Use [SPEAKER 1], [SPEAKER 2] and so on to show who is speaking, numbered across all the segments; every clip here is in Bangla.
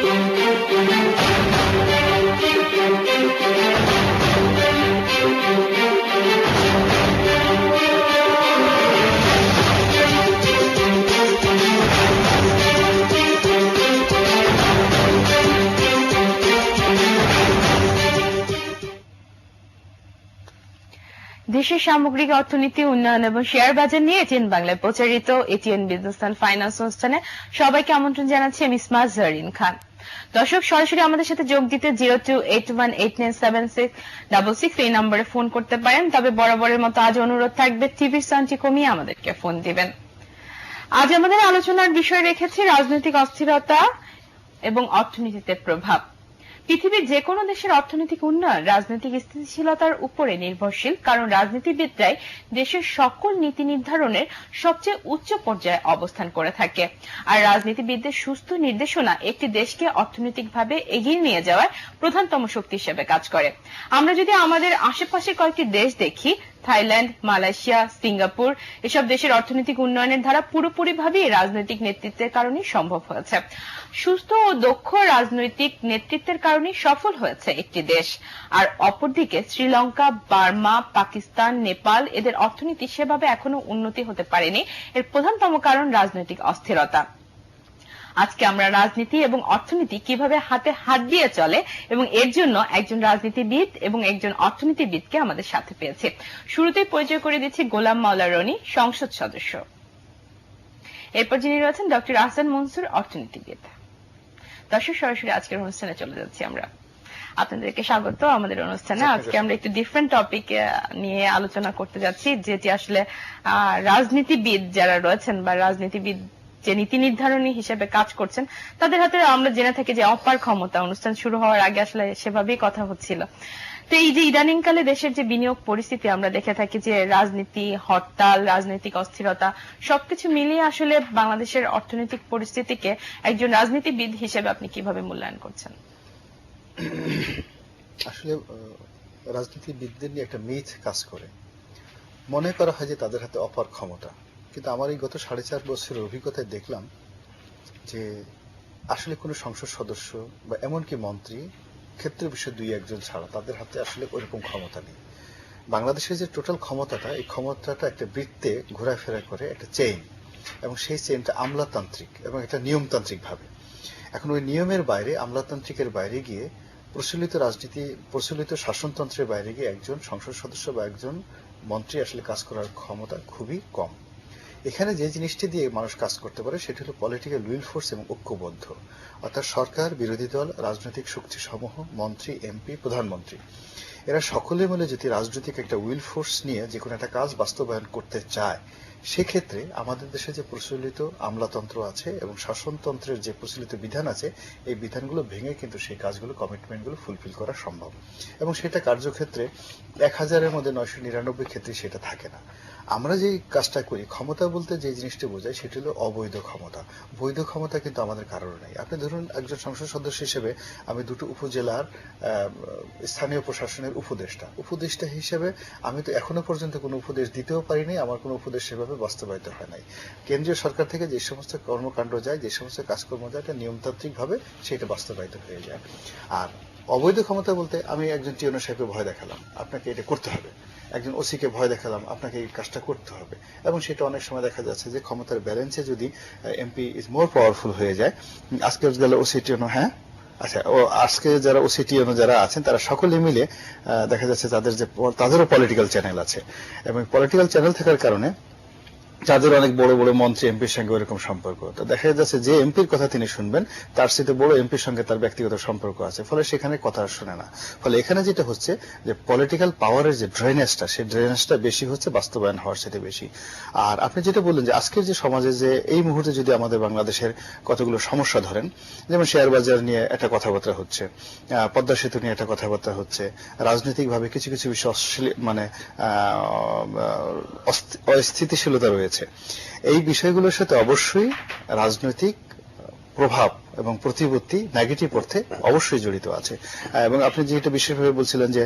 [SPEAKER 1] দেশের সামগ্রিক অর্থনীতি উন্নয়ন এবং শেয়ার বাজার নিয়ে এটিএন বাংলায় প্রচারিত এটিএন বিজনেস অ্যান্ড ফাইন্যান্স অনুষ্ঠানে সবাইকে আমন্ত্রণ জানাচ্ছি আমি ইসমা জারিন খান। দর্শক, সরাসরি আমাদের সাথে যোগ দিতে 0281897666 এই নম্বরে ফোন করতে পারেন। তবে বরাবরের মতো আজ অনুরোধ থাকবে টিভির সাউন্ডটি কমিয়ে আমাদেরকে ফোন দিবেন। আজ আমাদের আলোচনার বিষয় রেখেছি রাজনৈতিক অস্থিরতা এবং অর্থনীতিতে প্রভাব। পৃথিবীর যে কোনো দেশের অর্থনৈতিক উন্নয়ন রাজনৈতিক স্থিতিশীলতার উপরে নির্ভরশীল, কারণ রাজনীতিবিদরাই দেশের সকল নীতি নির্ধারণের সবচেয়ে উচ্চ পর্যায়ে অবস্থান করে থাকে। আর রাজনীতিবিদদের সুস্থ নির্দেশনা একটি দেশকে অর্থনৈতিকভাবে এগিয়ে নিয়ে যাওয়ার প্রধানতম শক্তি হিসেবে কাজ করে। আমরা যদি আমাদের আশেপাশে কয়েকটি দেশ দেখি, থাইল্যান্ড, মালয়েশিয়া, সিঙ্গাপুর, এসব দেশের অর্থনৈতিক উন্নয়নের ধারা পুরোপুরিভাবেই রাজনৈতিক নেতৃত্বের কারণেই সম্ভব হয়েছে। সুস্থ ও দক্ষ রাজনৈতিক নেতৃত্বের কারণেই সফল হয়েছে একটি দেশ। আর অপরদিকে শ্রীলঙ্কা, বার্মা, পাকিস্তান, নেপাল, এদের অর্থনীতি সেভাবে এখনো উন্নতি হতে পারেনি। এর প্রধানতম কারণ রাজনৈতিক অস্থিরতা। আজকে আমরা রাজনীতি এবং অর্থনীতি কিভাবে হাতে হাত দিয়ে চলে এবং এর জন্য একজন রাজনীতিবিদ এবং একজন অর্থনীতিবিদকে আমাদের সাথে পেয়েছে। শুরুতেই পরিচয় করে দিচ্ছি গোলাম মাওলা রনি, সংসদ সদস্য। এরপর যিনি রয়েছেন ডক্টর আহসান মনসুর, অর্থনীতিবিদ। দর্শক, সরাসরি আজকের অনুষ্ঠানে চলে যাচ্ছি আমরা। আপনাদেরকে স্বাগত আমাদের অনুষ্ঠানে। আজকে আমরা একটু ডিফারেন্ট টপিক নিয়ে আলোচনা করতে যাচ্ছি, যেটি আসলে রাজনীতিবিদ যারা রয়েছেন বা রাজনীতিবিদ যে নীতি নির্ধারণী হিসেবে কাজ করছেন তাদের হাতে আমরা জেনে থাকি যে অপার ক্ষমতা। অনুষ্ঠান শুরু হওয়ার আগে আসলে সেভাবেই কথা হচ্ছিল। তো এই যে ইদানিংকালে দেশের যে বিনিয়োগ পরিস্থিতি আমরা দেখে থাকি যে রাজনীতি, হরতাল, রাজনৈতিক অস্থিরতা সবকিছু মিলিয়ে আসলে বাংলাদেশের অর্থনৈতিক পরিস্থিতিকে একজন রাজনীতিবিদ হিসেবে আপনি কিভাবে মূল্যায়ন করছেন?
[SPEAKER 2] আসলে রাজনীতিবিদদের নিয়ে একটা মিথ কাজ করে, মনে করা হয় যে তাদের হাতে অপার ক্ষমতা। কিন্তু আমার এই গত 4.5 বছরের অভিজ্ঞতায় দেখলাম যে আসলে কোনো সংসদ সদস্য বা এমনকি মন্ত্রী, ক্ষেত্র বিষয়ে 2-1 ছাড়া তাদের হাতে আসলে ওইরকম ক্ষমতা নেই। বাংলাদেশের যে টোটাল ক্ষমতাটা, এই ক্ষমতাটা একটা বৃত্তে ঘোরাফেরা করে, একটা চেইন, এবং সেই চেইনটা আমলাতান্ত্রিক এবং একটা নিয়মতান্ত্রিক ভাবে। এখন ওই নিয়মের বাইরে, আমলাতান্ত্রিকের বাইরে গিয়ে, প্রচলিত রাজনীতি, প্রচলিত শাসনতন্ত্রের বাইরে গিয়ে একজন সংসদ সদস্য বা একজন মন্ত্রী আসলে কাজ করার ক্ষমতা খুবই কম। এখানে যে জিনিসটি দিয়ে মানুষ কাজ করতে পারে সেটি হলো পলিটিক্যাল উইল ফোর্স এবং ঐক্যবদ্ধ, অর্থাৎ সরকার, বিরোধী দল, রাজনৈতিক শক্তি সমূহ, মন্ত্রী, এমপি, প্রধানমন্ত্রী, এরা সকলে মিলে যদি রাজনৈতিক একটা উইল ফোর্স নিয়ে যে কোনো একটা কাজ বাস্তবায়ন করতে চায়, সেক্ষেত্রে আমাদের দেশে যে প্রচলিত আমলাতন্ত্র আছে এবং শাসনতন্ত্রের যে প্রচলিত বিধান আছে, এই বিধানগুলো ভেঙে কিন্তু সেই কাজগুলো, কমিটমেন্টগুলো ফুলফিল করা সম্ভব। এবং সেটা কার্যক্ষেত্রে 1000-এর মধ্যে 999 ক্ষেত্রে সেটা থাকে না। আমরা যে কাজটা করি, ক্ষমতা বলতে যে জিনিসটা বোঝায় সেটি হলো অবৈধ ক্ষমতা। বৈধ ক্ষমতা কিন্তু আমাদের কারোর নেই। আপনি ধরুন একজন সংসদ সদস্য হিসেবে আমি 2টো উপজেলার স্থানীয় প্রশাসনের উপদেষ্টা হিসেবে আমি তো এখনো পর্যন্ত কোনো উপদেশ দিতেও পারিনি, আমার কোনো উপদেশ সেভাবে বাস্তবায়িত হয় নাই। কেন্দ্রীয় সরকার থেকে যে সমস্ত কর্মকাণ্ড যায়, যে সমস্ত কাজকর্ম যায়, এটা নিয়মতান্ত্রিক ভাবে সেটা বাস্তবায়িত হয়ে যায়। আর অবৈধ ক্ষমতা বলতে আমি একজন টিওনো সাহেবকে ভয় দেখালাম, আপনাকে এটা করতে হবে, একজন ওসিকে ভয় দেখালাম, আপনাকে এই কাজটা করতে হবে, এবং সেটা অনেক সময় দেখা যাচ্ছে যে ক্ষমতার ব্যালেন্সে যদি এমপি ইজ মোর পাওয়ারফুল হয়ে যায়। আজকে গেলে ওসি টিওনো, হ্যাঁ আচ্ছা, ও আজকে যারা ওসি টিওনো যারা আছেন তারা সকলে মিলে দেখা যাচ্ছে তাদেরও পলিটিক্যাল চ্যানেল আছে, এবং পলিটিক্যাল চ্যানেল থাকার কারণে তাদের অনেক বড় বড় মন্ত্রী এমপির সঙ্গে ওরকম সম্পর্ক। তো দেখা যাচ্ছে যে এমপির কথা তিনি শুনবেন তার সাথে বড় এমপির সঙ্গে তার ব্যক্তিগত সম্পর্ক আছে, ফলে সেখানে কথা শুনে না। ফলে এখানে যেটা হচ্ছে যে পলিটিক্যাল পাওয়ারের যে ড্রেনেজটা, সেই ড্রেনেজটা বেশি হচ্ছে, বাস্তবায়ন হওয়ার সাথে বেশি। আর আপনি যেটা বললেন যে আজকের যে সমাজে যে এই মুহূর্তে যদি আমাদের বাংলাদেশের কতগুলো সমস্যা ধরেন, যেমন শেয়ার বাজার নিয়ে একটা কথাবার্তা হচ্ছে, পদ্মা সেতু নিয়ে একটা কথাবার্তা হচ্ছে, রাজনৈতিকভাবে কিছু কিছু বিষয় মানে অস্থিতিশীলতা রয়েছে, এই বিষয়গুলোর সাথে অবশ্যই রাজনৈতিক প্রভাব এবং প্রতিপত্তি নেগেটিভ অর্থে অবশ্যই জড়িত আছে। এবং আপনি যেটা বিশেষভাবে বলছিলেন যে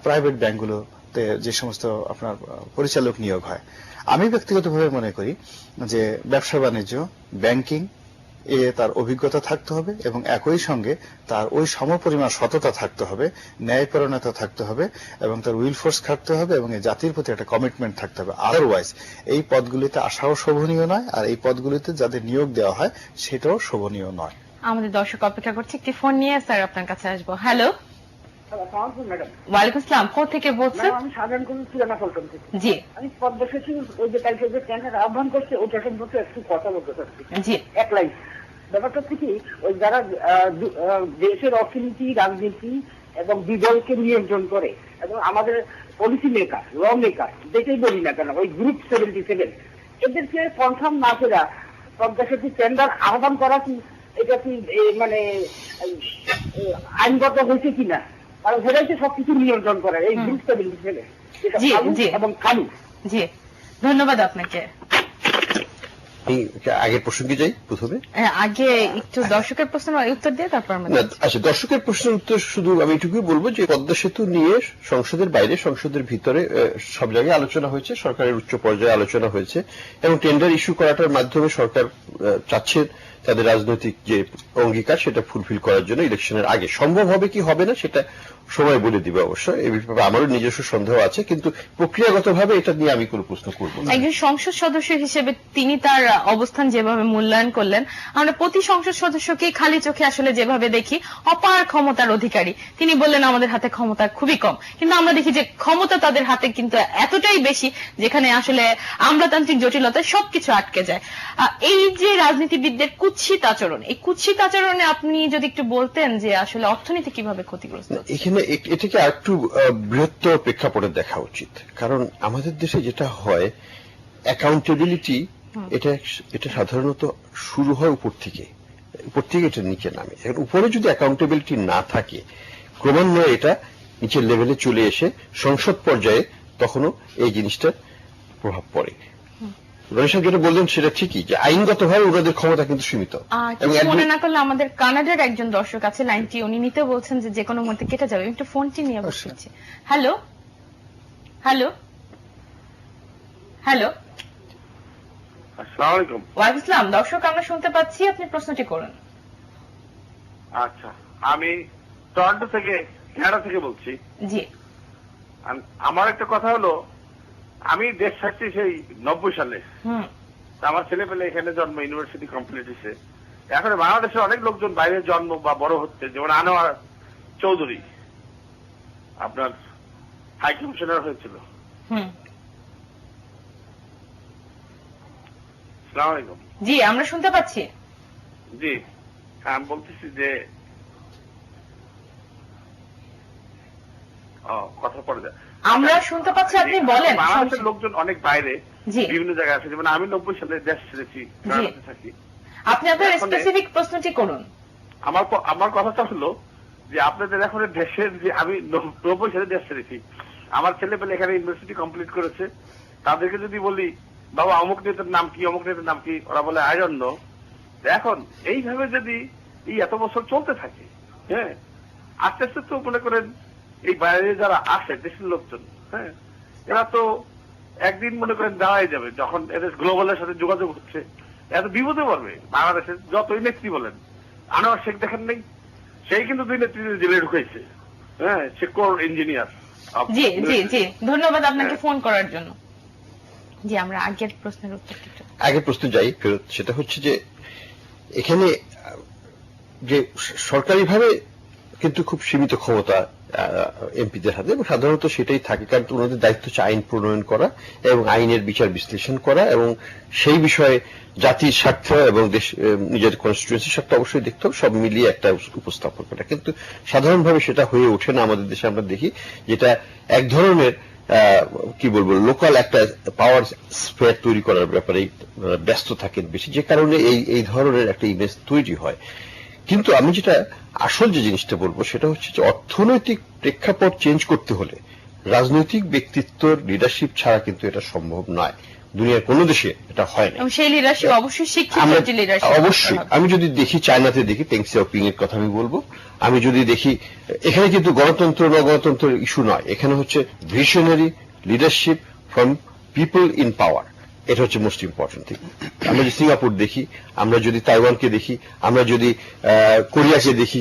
[SPEAKER 2] প্রাইভেট ব্যাংকগুলোতে যে সমস্ত আপনার পরিচালক নিয়োগ হয়, আমি ব্যক্তিগতভাবে মনে করি যে ব্যবসা বাণিজ্য, ব্যাংকিং, তার অভিজ্ঞতা থাকতে হবে এবং একই সঙ্গে তার ওই সমপরিমাণ সততা থাকতে হবে, ন্যায়পরায়ণতা থাকতে হবে এবং তার উইল ফোর্স থাকতে হবে এবং এই জাতির প্রতি একটা কমিটমেন্ট থাকতে হবে। আদারওয়াইজ এই পদগুলিতে আসাও শোভনীয় নয়, আর এই পদগুলিতে যাদের নিয়োগ দেওয়া হয় সেটাও শোভনীয় নয়।
[SPEAKER 1] আমাদের দর্শক অপেক্ষা করছে একটি ফোন নিয়ে, স্যার আপনার কাছে আসবো। হ্যালো,
[SPEAKER 3] ম্যাডাম,
[SPEAKER 1] ওয়ালাইকুম আসসালাম, কোথা থেকে বলছেন?
[SPEAKER 3] আমি সাধারণ কোন পুরানা পল্টন থেকে।
[SPEAKER 1] জি
[SPEAKER 3] আমি পদ্মা সেতু ওই যে কালকে যে ট্যাঙ্কার আহ্বান করছে ওটা সম্পর্কে একটু কথা বলতে চাচ্ছি।
[SPEAKER 1] জি
[SPEAKER 3] এক লাইন ব্যাপারটা হচ্ছে কি, ওই যারা দেশের অর্থনীতি, রাজনীতি এবং বিদলকে নিয়ন্ত্রণ করে এবং আমাদের পলিসি মেকার, ল মেকার, যেটাই বলি না কেন, ওই গ্রুপ 77 এদেরকে কনফার্ম না করে পদ্মা সেতু টেন্ডার আহ্বান করা কি এটা কি মানে আইনগত হয়েছে কিনা? কারণ সেটাই তো সবকিছু নিয়ন্ত্রণ করে এই গ্রুপ 77
[SPEAKER 1] জি, জি।
[SPEAKER 3] এবং কালু।
[SPEAKER 1] জি, ধন্যবাদ আপনাকে।
[SPEAKER 4] আগের প্রসঙ্গে যাই প্রথমে।
[SPEAKER 1] আগে একটু দর্শকের প্রশ্নের উত্তর দিয়ে তারপর আমরা
[SPEAKER 4] আচ্ছা, দর্শকের প্রশ্নের উত্তর শুধু আমি এটুকুই বলবো যে পদ্মা সেতু নিয়ে সংসদের বাইরে, সংসদের ভিতরে সব জায়গায় আলোচনা হয়েছে, সরকারের উচ্চ পর্যায়ে আলোচনা হয়েছে এবং টেন্ডার ইস্যু করাটার মাধ্যমে সরকার চাচ্ছে তাদের রাজনৈতিক যে অঙ্গীকার সেটা ফুলফিল করার জন্য ইলেকশনের আগে। সম্ভব হবে কি হবে না সেটা সময় বলে দিবে অবশ্য, এই ব্যাপারে আমারও নিজস্ব সন্দেহ আছে, কিন্তু প্রক্রিয়াগতভাবে এটা নিয়ে আমি কোনো প্রশ্ন করব না।
[SPEAKER 1] একজন সংসদ সদস্য হিসেবে তিনি তার অবস্থান যেভাবে মূল্যায়ন করলেন, আমরা প্রতি সংসদ সদস্যকে খালি চোখে আসলে যেভাবে দেখি অপার ক্ষমতার অধিকারী, তিনি বললেন আমাদের হাতে ক্ষমতা খুবই কম, কিন্তু আমরা দেখি যে ক্ষমতা তাদের হাতে কিন্তু এতটাই বেশি যেখানে আসলে আমলাতান্ত্রিক জটিলতায় সবকিছু আটকে যায়। এই যে রাজনীতিবিদদের কুৎসিত আচরণ, এই কুৎসিত আচরণে আপনি যদি একটু বলতেন যে আসলে অর্থনীতি কিভাবে ক্ষতিগ্রস্ত?
[SPEAKER 4] এখানে এটাকে আরেকটু বৃহত্তর প্রেক্ষাপটে দেখা উচিত, কারণ আমাদের দেশে যেটা হয় অ্যাকাউন্টেবিলিটি এটা সাধারণত শুরু হয় উপর থেকে এটা নিচে নামে। এখন উপরে যদি অ্যাকাউন্টেবিলিটি না থাকে ক্রমান্বয়ে এটা নিচের লেভেলে চলে এসে সংসদ পর্যায়ে তখনও এই জিনিসটার প্রভাব পড়ে। রনিশা যেটা বললেন সেটা ঠিকই যে আইনগতভাবে ওনাদের ক্ষমতা কিন্তু সীমিত।
[SPEAKER 1] মনে না করলে আমাদের কানাডার একজন দর্শক আছে লাইনটি, উনি নিতে বলছেন যে কোনো মুহূর্তে কেটে যাবে, একটু ফোনটি নিয়ে বসেছি। হ্যালো হ্যালো হ্যালো,
[SPEAKER 5] আসসালামু আলাইকুম।
[SPEAKER 1] ওয়ালাইকুম আসসালাম। দর্শক আমরা শুনতে পাচ্ছি, আপনি প্রশ্নটি করুন।
[SPEAKER 5] আচ্ছা, আমি টরন্টো থেকে, কানাডা থেকে বলছি।
[SPEAKER 1] জি,
[SPEAKER 5] আমার একটা কথা হলো, আমি দেশ ছাড়ছি সেই 90 সালে। আমার ছেলে পেলে এখানে জন্ম, ইউনিভার্সিটি কমপ্লিট হয়েছে। এখন বাংলাদেশের অনেক লোকজন বাইরে জন্ম বা বড় হচ্ছে, যেমন আনোয়ার চৌধুরী আপনার হাই কমিশনার হয়েছিল। আসসালামু আলাইকুম।
[SPEAKER 1] জি আমরা শুনতে পাচ্ছি।
[SPEAKER 5] জি, আমি বলতেছি যে কথা পড়ে যায়।
[SPEAKER 1] আমরা শুনতে পাচ্ছি, আপনি বলেন।
[SPEAKER 5] বাংলাদেশের লোকজন অনেক বাইরে বিভিন্ন জায়গায় আছে, যেমন আমি 90 সালে দেশ ছেড়েছি, কানাডাতে থাকি।
[SPEAKER 1] আপনি আপনার স্পেসিফিক প্রশ্নটি করুন।
[SPEAKER 5] আমার কথাটা হলো যে আপনাদের এখন দেশের যে আমি 90 সালে দেশ ছেড়েছি, আমার ছেলে পেলে এখানে ইউনিভার্সিটি কমপ্লিট করেছে, তাদেরকে যদি বলি বাবা অমুক নেতার নাম কি, অমুক নেতার নাম কি, ওরা বলে আই ডোন্ট নো। এখন এইভাবে যদি এই এত বছর চলতে থাকে, হ্যাঁ, আস্তে আস্তে তো মনে করেন এই বাইরে যারা আসে দেশের লোকজন, হ্যাঁ, এরা তো একদিন মনে করেন দাঁড়াই যাবে, যখন এদের গ্লোবালের সাথে যোগাযোগ হচ্ছে, এত বিপদে পড়বে। বাংলাদেশের যতই নেত্রী বলেন, আনোয়ার শেখ দেখেন নেই, সেই কিন্তু 2 নেত্রী জেলে ঢুকাইছে, হ্যাঁ, সে কোর ইঞ্জিনিয়ার।
[SPEAKER 1] জি জি জি, ধন্যবাদ আপনাকে ফোন করার জন্য। জি, আমরা আগের প্রশ্নের উত্তর
[SPEAKER 4] আগের প্রশ্ন যাই ফেরত, সেটা হচ্ছে যে এখানে যে সরকারিভাবে কিন্তু খুব সীমিত ক্ষমতা এমপিদের হাতে, এবং সাধারণত সেটাই থাকে, কারণ ওনাদের দায়িত্ব হচ্ছে আইন প্রণয়ন করা এবং আইনের বিচার বিশ্লেষণ করা এবং সেই বিষয়ে জাতির স্বার্থ এবং দেশ নিজের কনস্টিটিউয়েন্সির স্বার্থ অবশ্যই দেখতে হবে, সব মিলিয়ে একটা উপস্থাপন করা। কিন্তু সাধারণভাবে সেটা হয়ে ওঠে না আমাদের দেশে। আমরা দেখি যেটা এক ধরনের কি বলবো লোকাল একটা পাওয়ার স্পেয়ার তৈরি করার ব্যাপারে ব্যস্ত থাকেন বেশি, যে কারণে এই ধরনের একটা ইমেজ তৈরি হয়। কিন্তু আমি যেটা আসল যে জিনিসটা বলবো সেটা হচ্ছে যে অর্থনৈতিক প্রেক্ষাপট চেঞ্জ করতে হলে রাজনৈতিক ব্যক্তিত্বর লিডারশিপ ছাড়া কিন্তু এটা সম্ভব নয়। দুনিয়ার কোন দেশে এটা হয় না।
[SPEAKER 1] সেই লিডারশিপ অবশ্যই শিক্ষিত লিডারশিপ।
[SPEAKER 4] অবশ্যই আমি যদি দেখি চায়নাতে দেখি টেং সিয়াওপিং এর কথা আমি বলবো, আমি যদি দেখি এখানে কিন্তু গণতন্ত্র না গণতন্ত্রের ইস্যু নয়, এখানে হচ্ছে visionary leadership from people in পাওয়ার। এটা হচ্ছে মোস্ট ইম্পর্টেন্ট থিং। আমরা যদি সিঙ্গাপুর দেখি, আমরা যদি তাইওয়ানকে দেখি, আমরা যদি কোরিয়াকে দেখি,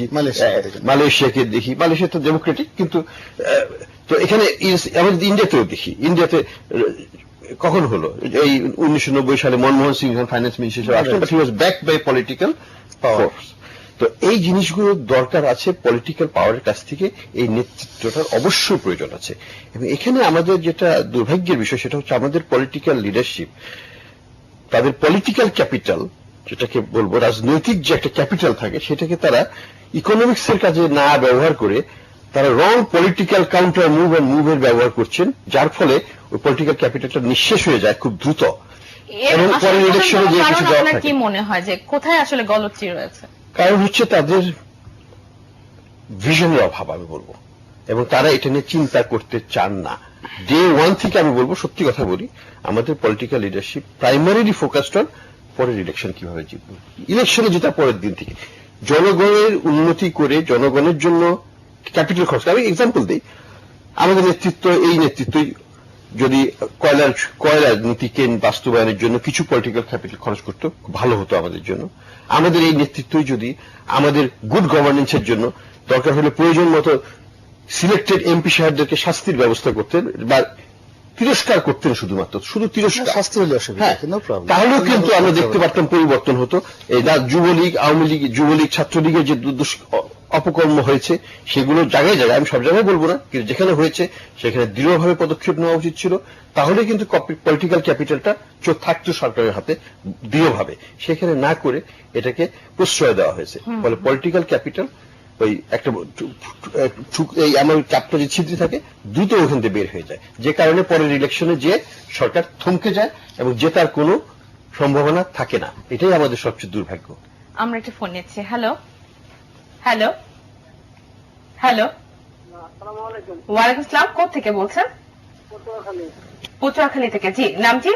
[SPEAKER 4] মালয়েশিয়াকে দেখি, মালয়েশিয়া তো ডেমোক্রেটিক, কিন্তু তো এখানে আমাদের ইন্ডিয়াতেও দেখি। ইন্ডিয়াতে কখন হলো এই 1990 সালে মনমোহন সিং যখন ফাইন্যান্স মিনিস্টার হিসেবে আসলেন, but he was backed by political force. তো এই জিনিসগুলো দরকার আছে পলিটিক্যাল পাওয়ারের কাছ থেকে, এই নেতৃত্বটার অবশ্যই প্রয়োজন আছে। এবং এখানে আমাদের যেটা দুর্ভাগ্যের বিষয় সেটা হচ্ছে আমাদের পলিটিক্যাল লিডারশিপ, তাদের পলিটিক্যাল ক্যাপিটাল, যেটাকে বলবো রাজনৈতিক যে একটা ক্যাপিটাল থাকে, সেটাকে তারা ইকোনমিক্স এর কাজে না ব্যবহার করে তারা রং পলিটিক্যাল কাউন্টার মুভ এন্ড মুভের ব্যবহার করছেন, যার ফলে ওই পলিটিক্যাল ক্যাপিটালটা নিঃশেষ হয়ে যায় খুব দ্রুত। এবং পরে ইলেকশনে যে কিছু দেওয়া থাকে।
[SPEAKER 1] কি মনে হয় যে কোথায় আসলে গলতটি রয়েছে?
[SPEAKER 4] কারণ হচ্ছে তাদের ভিশনের অভাব আমি বলবো, এবং তারা এটা নিয়ে চিন্তা করতে চান না। ডে ওয়ান থেকে আমি বলবো, সত্যি কথা বলি, আমাদের political leadership primarily focused on পরের ইলেকশন কিভাবে জিতব, ইলেকশনে যেটা পরের দিন থেকে জনগণের উন্নতি করে জনগণের জন্য ক্যাপিটাল খরচ। আমি এক্সাম্পল দিই, আমাদের নেতৃত্ব, এই নেতৃত্বই যদি কয়লার নীতিকে বাস্তবায়নের জন্য কিছু পলিটিক্যাল ক্যাপিটাল খরচ করতো, ভালো হতো আমাদের জন্য। আমাদের এই নেতৃত্বই যদি আমাদের গুড গভর্নেন্সের জন্য দরকার হলে প্রয়োজন মতো সিলেক্টেড এমপি সাহেবদেরকে শাস্তির ব্যবস্থা করতেন বা তিরস্কার করতেন, শুধু তিরস্কার,
[SPEAKER 2] শাস্তি হলে অসুবিধা,
[SPEAKER 4] তাহলেও কিন্তু আমরা দেখতে পারতাম পরিবর্তন হতো। এই যুবলীগ, আওয়ামী লীগ, যুবলীগ, ছাত্রলীগের যে অপকর্ম হয়েছে সেগুলো জায়গায় জায়গায়, আমি সব জায়গায় বলবো না, কিন্তু যেখানে হয়েছে সেখানে দৃঢ়ভাবে পদক্ষেপ নেওয়া উচিত ছিল। তাহলে কিন্তু পলিটিক্যাল ক্যাপিটালটা থাকতো সরকারের হাতে দৃঢ়ভাবে, সেখানে না করে এটাকে প্রশ্রয় দেওয়া হয়েছে। ফলে পলিটিক্যাল ক্যাপিটাল ওই একটা এই আমার চাপটা যে ছিদ্রি থাকে দ্রুত ওখান থেকে বের হয়ে যায়, যে কারণে পরের ইলেকশনে যে সরকার থমকে যায় এবং জেতার কোনো সম্ভাবনা থাকে না। এটাই আমাদের সবচেয়ে দুর্ভাগ্য।
[SPEAKER 1] আমরা একটা ফোন নিচ্ছি। হ্যালো হ্যালো হ্যালো, ওয়ালাইকুম আসসালাম। কোথা থেকে বলছেন? পটুয়াখালী থেকে। জি, নাম কি?